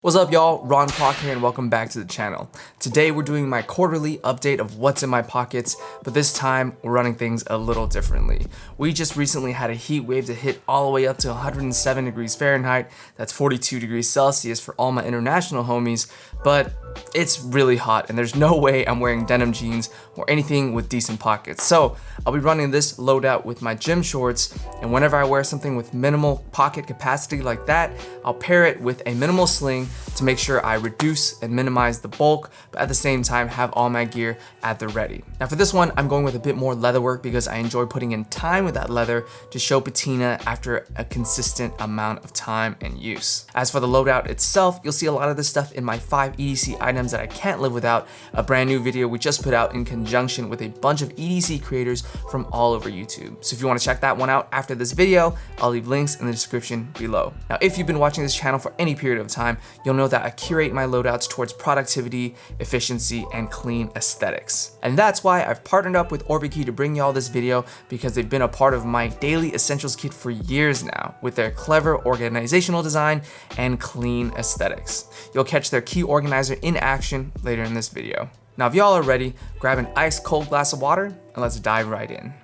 What's up y'all, Ron Clock here and welcome back to the channel. Today we're doing my quarterly update of what's in my pockets, but this time we're running things a little differently. We just recently had a heat wave that hit all the way up to 107 degrees Fahrenheit, that's 42 degrees Celsius for all my international homies, but it's really hot and there's no way I'm wearing denim jeans or anything with decent pockets. So I'll be running this loadout with my gym shorts, and whenever I wear something with minimal pocket capacity like that, I'll pair it with a minimal sling to make sure I reduce and minimize the bulk, but at the same time have all my gear at the ready. Now for this one, I'm going with a bit more leather work because I enjoy putting in time with that leather to show patina after a consistent amount of time and use. As for the loadout itself, you'll see a lot of this stuff in my 5 EDC items that I can't live without, a brand new video we just put out in conjunction with a bunch of EDC creators from all over YouTube. So if you want to check that one out after this video, I'll leave links in the description below. Now if you've been watching this channel for any period of time, you'll know that I curate my loadouts towards productivity, efficiency, and clean aesthetics. And that's why I've partnered up with Orbitkey to bring y'all this video, because they've been a part of my daily essentials kit for years now with their clever organizational design and clean aesthetics. You'll catch their key organizer in action later in this video. Now if y'all are ready, grab an ice cold glass of water and let's dive right in.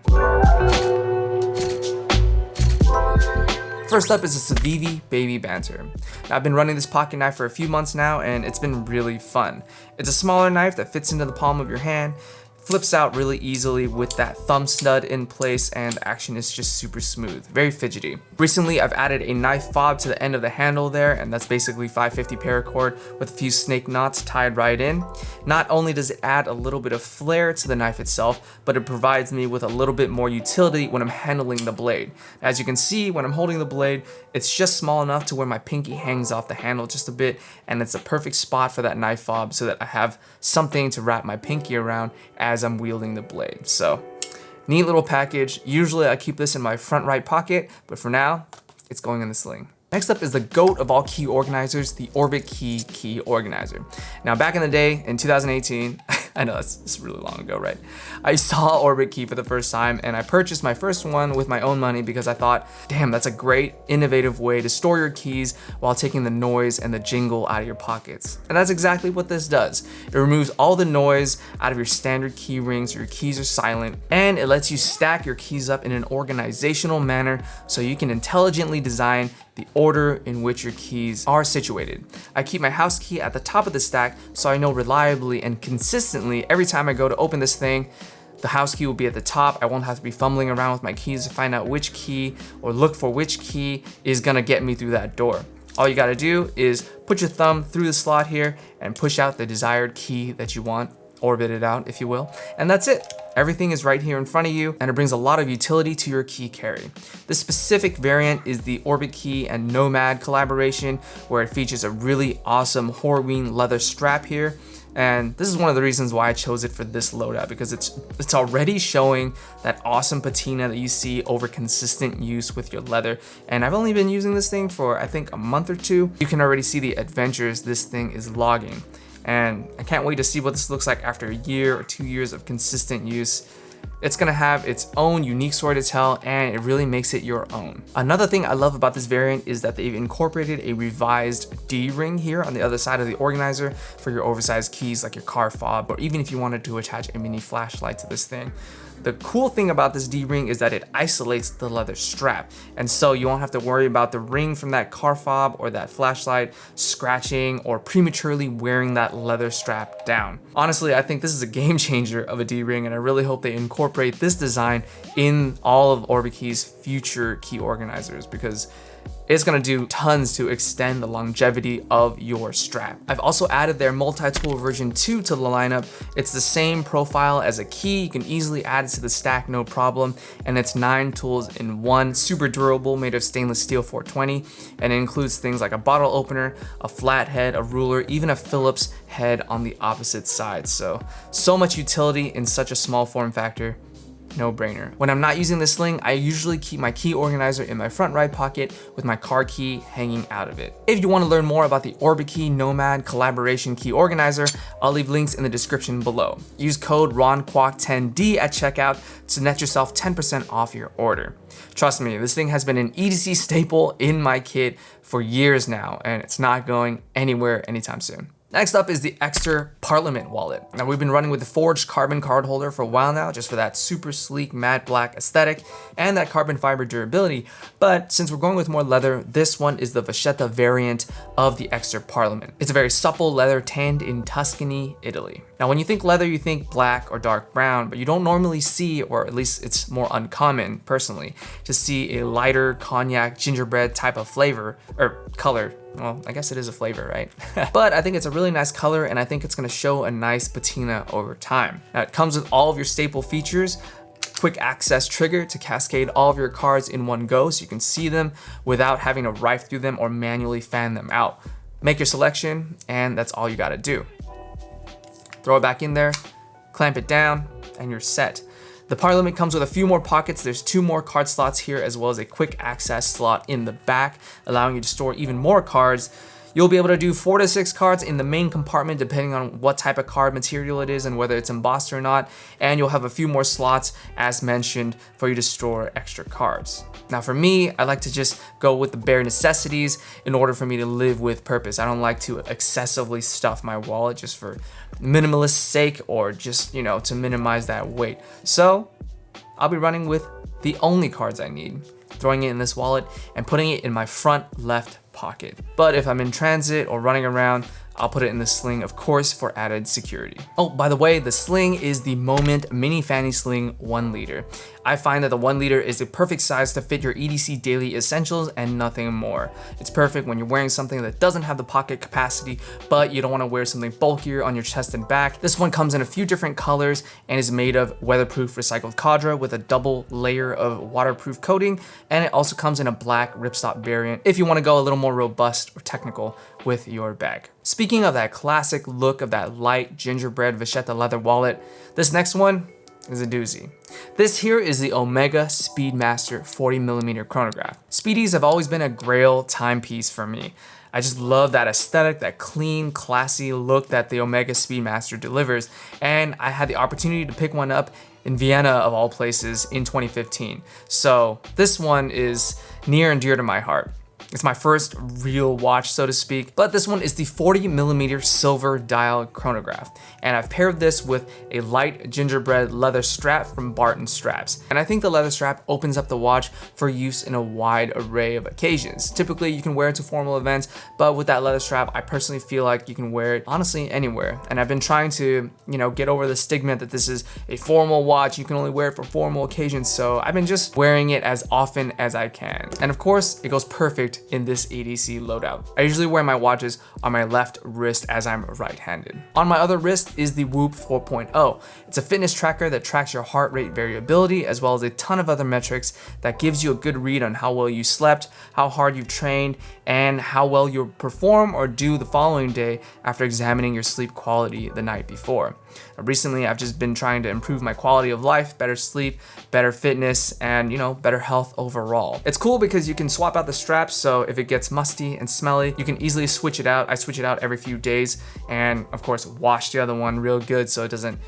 First up is a Civivi Baby Banter. Now, I've been running this pocket knife for a few months now and it's been really fun. It's a smaller knife that fits into the palm of your hand, flips out really easily with that thumb stud in place, and action is just super smooth, very fidgety. Recently, I've added a knife fob to the end of the handle there, and that's basically 550 paracord with a few snake knots tied right in. Not only does it add a little bit of flair to the knife itself, but it provides me with a little bit more utility when I'm handling the blade. As you can see, when I'm holding the blade, it's just small enough to where my pinky hangs off the handle just a bit, and it's a perfect spot for that knife fob so that I have something to wrap my pinky around as I'm wielding the blade. So neat little package. Usually I keep this in my front right pocket, but for now it's going in the sling. Next up is the GOAT of all key organizers, the Orbitkey Key Organizer. Now back in the day, in 2018, I know that's really long ago, right? I saw Orbitkey for the first time and I purchased my first one with my own money because I thought, damn, that's a great, innovative way to store your keys while taking the noise and the jingle out of your pockets. And that's exactly what this does. It removes all the noise out of your standard key rings so your keys are silent, and it lets you stack your keys up in an organizational manner so you can intelligently design the order in which your keys are situated. I keep my house key at the top of the stack so I know reliably and consistently every time I go to open this thing, the house key will be at the top. I won't have to be fumbling around with my keys to find out which key or look for which key is gonna get me through that door. All you gotta do is put your thumb through the slot here and push out the desired key that you want, orbit it out if you will, and that's it. Everything is right here in front of you, and it brings a lot of utility to your key carry. This specific variant is the Orbitkey and Nomad collaboration, where it features a really awesome Horween leather strap here. And this is one of the reasons why I chose it for this loadout, because it's already showing that awesome patina that you see over consistent use with your leather. And I've only been using this thing for I think a month or two. You can already see the adventures this thing is logging. And I can't wait to see what this looks like after a year or 2 years of consistent use. It's gonna have its own unique story to tell, and it really makes it your own. Another thing I love about this variant is that they've incorporated a revised D-ring here on the other side of the organizer for your oversized keys like your car fob, or even if you wanted to attach a mini flashlight to this thing. The cool thing about this D-ring is that it isolates the leather strap, and so you won't have to worry about the ring from that car fob or that flashlight scratching or prematurely wearing that leather strap down. Honestly, I think this is a game changer of a D-ring, and I really hope they incorporate this design in all of Orbitkey's future key organizers, because it's gonna do tons to extend the longevity of your strap. I've also added their multi-tool version 2 to the lineup. It's the same profile as a key. You can easily add it to the stack, no problem. And it's 9 tools in one, super durable, made of stainless steel 420. And it includes things like a bottle opener, a flat head, a ruler, even a Phillips head on the opposite side. So much utility in such a small form factor. No brainer. When I'm not using the sling, I usually keep my key organizer in my front right pocket with my car key hanging out of it. If you want to learn more about the Orbitkey Nomad collaboration key organizer, I'll leave links in the description below. Use code RONQUAK10D at checkout to net yourself 10% off your order. Trust me, this thing has been an EDC staple in my kit for years now, and it's not going anywhere anytime soon. Next up is the Ekster Parliament wallet. Now we've been running with the forged carbon card holder for a while now, just for that super sleek matte black aesthetic and that carbon fiber durability. But since we're going with more leather, this one is the Vachetta variant of the Ekster Parliament. It's a very supple leather tanned in Tuscany, Italy. Now when you think leather, you think black or dark brown, but you don't normally see, or at least it's more uncommon personally, to see a lighter cognac gingerbread type of flavor or color. Well, I guess it is a flavor, right? But I think it's a really nice color, and I think it's gonna show a nice patina over time. Now it comes with all of your staple features, quick access trigger to cascade all of your cards in one go so you can see them without having to rifle through them or manually fan them out. Make your selection, and that's all you gotta do. Throw it back in there, clamp it down, and you're set. The Parliament comes with a few more pockets. There's 2 more card slots here, as well as a quick access slot in the back, allowing you to store even more cards. You'll be able to do 4 to 6 cards in the main compartment, depending on what type of card material it is and whether it's embossed or not. And you'll have a few more slots, as mentioned, for you to store extra cards. Now for me, I like to just go with the bare necessities in order for me to live with purpose. I don't like to excessively stuff my wallet just for minimalist sake or just, you know, to minimize that weight. So I'll be running with the only cards I need, throwing it in this wallet and putting it in my front left pocket. But if I'm in transit or running around, I'll put it in the Sling, of course, for added security. Oh, by the way, the Sling is the Moment Mini Fanny Sling 1 liter. I find that the 1 liter is the perfect size to fit your EDC daily essentials and nothing more. It's perfect when you're wearing something that doesn't have the pocket capacity, but you don't want to wear something bulkier on your chest and back. This one comes in a few different colors and is made of weatherproof recycled Cadra with a double layer of waterproof coating, and it also comes in a black ripstop variant if you want to go a little more robust or technical with your bag. Speaking of that classic look of that light gingerbread Vachetta leather wallet, this next one is a doozy. This here is the Omega Speedmaster 40mm chronograph. Speedies have always been a grail timepiece for me. I just love that aesthetic, that clean, classy look that the Omega Speedmaster delivers, and I had the opportunity to pick one up in Vienna of all places in 2015. So this one is near and dear to my heart. It's my first real watch, so to speak, but this one is the 40mm silver dial chronograph, and I've paired this with a light gingerbread leather strap from Barton Straps. And I think the leather strap opens up the watch for use in a wide array of occasions. Typically, you can wear it to formal events, but with that leather strap, I personally feel like you can wear it honestly anywhere. And I've been trying to, you know, get over the stigma that this is a formal watch, you can only wear it for formal occasions, so I've been just wearing it as often as I can. And of course, it goes perfect in this EDC loadout. I usually wear my watches on my left wrist as I'm right-handed. On my other wrist is the Whoop 4.0. It's a fitness tracker that tracks your heart rate variability as well as a ton of other metrics that gives you a good read on how well you slept, how hard you've trained, and how well you'll perform or do the following day after examining your sleep quality the night before. Recently, I've just been trying to improve my quality of life, better sleep, better fitness, and, you know, better health overall. It's cool because you can swap out the straps, so if it gets musty and smelly, you can easily switch it out. I switch it out every few days, and of course, wash the other one real good so it doesn't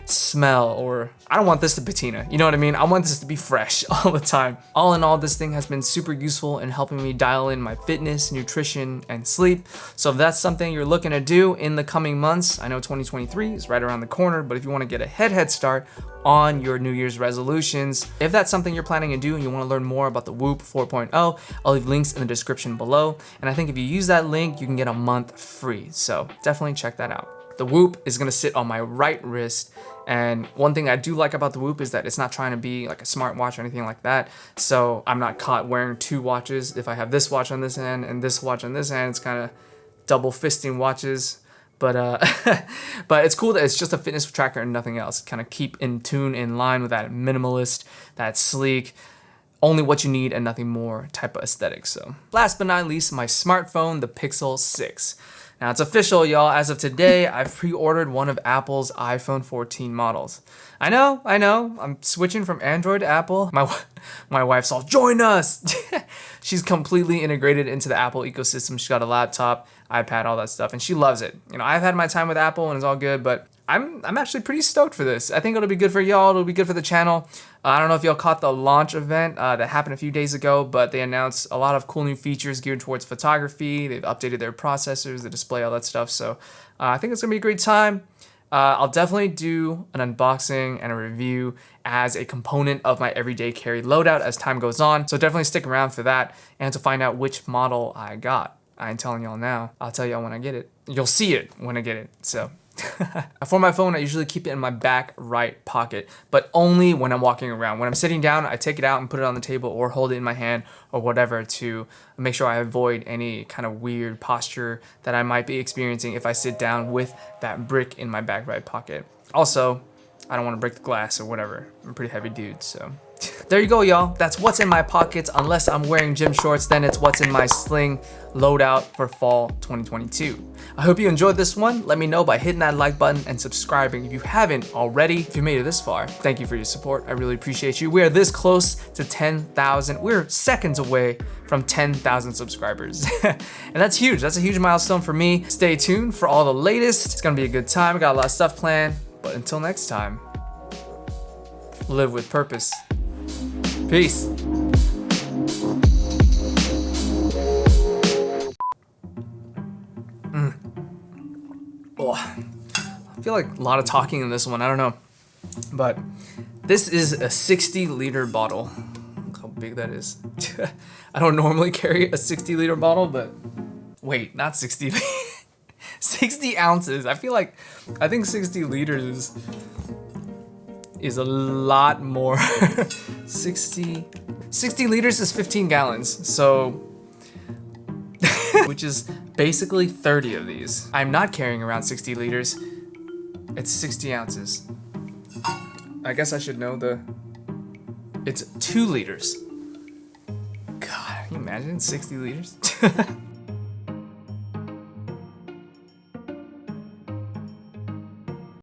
smell, or I don't want this to patina, you know what I mean? I want this to be fresh all the time. All in all, this thing has been super useful in helping me dial in my fitness, nutrition, and sleep. So if that's something you're looking to do in the coming months, I know 2023 is right around the corner, but if you want to get a head start on your New Year's resolutions, if that's something you're planning to do and you want to learn more about the Whoop 4.0, I'll leave links in the description below. And I think if you use that link, you can get a month free. So definitely check that out. The Whoop is gonna sit on my right wrist, and one thing I do like about the Whoop is that it's not trying to be like a smartwatch or anything like that, so I'm not caught wearing 2 watches. If I have this watch on this hand and this watch on this hand, it's kind of double fisting watches. But but it's cool that it's just a fitness tracker and nothing else. Kind of keep in tune, in line with that minimalist, that sleek, only what you need and nothing more type of aesthetic. So last but not least, my smartphone, the Pixel 6. Now it's official, y'all. As of today, I've pre-ordered one of Apple's iPhone 14 models. I know, I'm switching from Android to Apple. My wife's all, join us! She's completely integrated into the Apple ecosystem. She's got a laptop, iPad, all that stuff, and she loves it. You know, I've had my time with Apple and it's all good, but I'm actually pretty stoked for this. I think it'll be good for y'all. It'll be good for the channel. I don't know if y'all caught the launch event that happened a few days ago, but they announced a lot of cool new features geared towards photography. They've updated their processors, the display, all that stuff. So I think it's gonna be a great time. I'll definitely do an unboxing and a review as a component of my everyday carry loadout as time goes on. So definitely stick around for that and to find out which model I got. I ain't telling y'all now. I'll tell y'all when I get it. You'll see it when I get it. So. For my phone, I usually keep it in my back right pocket, but only when I'm walking around. When I'm sitting down, I take it out and put it on the table or hold it in my hand or whatever to make sure I avoid any kind of weird posture that I might be experiencing if I sit down with that brick in my back right pocket. Also, I don't want to break the glass or whatever. I'm a pretty heavy dude, so. There you go, y'all. That's what's in my pockets. Unless I'm wearing gym shorts, then it's what's in my Sling loadout for fall 2022. I hope you enjoyed this one. Let me know by hitting that like button and subscribing if you haven't already. If you made it this far, thank you for your support. I really appreciate you. We are this close to 10,000. We're seconds away from 10,000 subscribers. And that's huge. That's a huge milestone for me. Stay tuned for all the latest. It's gonna be a good time. I got a lot of stuff planned. But until next time, live with purpose. Peace. Oh, I feel like a lot of talking in this one. I don't know. But this is a 60-liter bottle. Look how big that is. I don't normally carry a 60-liter bottle, but wait, not 60. 60 ounces. I think 60 liters is a lot more. 60 liters is 15 gallons, so which is basically 30 of these. I'm not carrying around 60 liters. It's 60 ounces. I guess I should know it's 2 liters. God, can you imagine 60 liters?